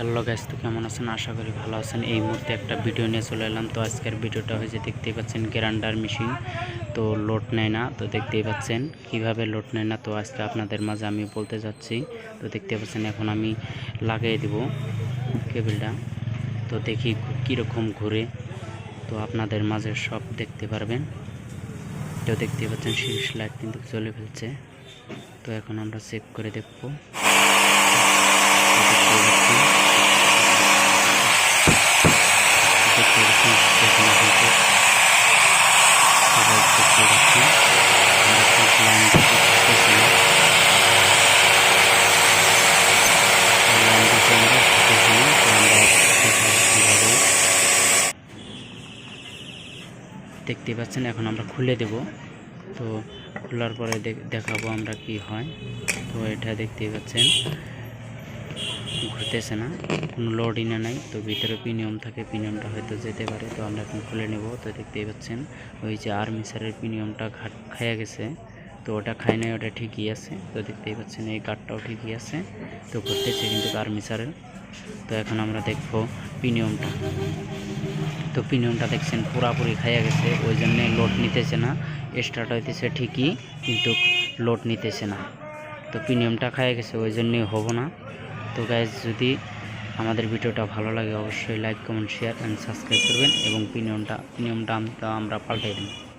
Hello guys, তো কেমন আছেন? আশা করি ভালো আছেন। এই মুহূর্তে একটা ভিডিও নিয়ে চলে এলাম। তো আজকের ভিডিওটা হয়েছে, দেখতেই পাচ্ছেন গ্রাইন্ডার মেশিন তো লোড নেয় না। তো দেখতেই পাচ্ছেন কিভাবে লোড নেয় না, তো আজকে আপনাদের মাঝে আমি বলতে যাচ্ছি। তো দেখতে পাচ্ছেন এখন আমি লাগিয়ে দিব কেবলটা। তো দেখি কীরকম ঘুরে, তো আপনাদের মাঝে সব দেখতে পারবেন। তো দেখতে পাচ্ছেন শীর্ষ লাইট কিন্তু জ্বলে ফেলছে। তো এখন আমরা চেক করে দেখব। দেখতে পাচ্ছেন এখন আমরা খুলে দেব। তো খোলার পরে দেখাবো আমরা কি হয়। তো এটা দেখতেই পাচ্ছেন ঘুরতেছে না, কোনো লোডই না নাই। তো ভিতরে প্রিমিয়াম থাকে, প্রিমিয়ামটা হয়তো যেতে পারে। তো আমরা এখন খুলে নেব। তো দেখতেই পাচ্ছেন ওই যে আর্মিসারের প্রিমিয়ামটা খাইয়া গেছে, তো ওটা খায় নাই, ওটা ঠিকই আছে। তো দেখতেই পাচ্ছেন এই গার্ডটাও ঠিকই আছে, তো ঘুরতেছে কিন্তু আর্মিসারের। তো এখন আমরা দেখব প্রিমিয়ামটা। তো প্রিমিয়ামটা দেখছেন পুরাপুরি খাইয়া গেছে, ওই জন্যে লোড নিতেছে না। স্টার্ট হইতেছে ঠিকই কিন্তু লোড নিতেছে না। তো প্রিমিয়ামটা খাইয়া গেছে, ওই জন্যই হবো না। তো গাইজ, যদি আমাদের ভিডিওটা ভালো লাগে অবশ্যই like, comment, share and subscribe করবেন এবং প্রিমিয়ামটা আমরা পাল্টাই দেব।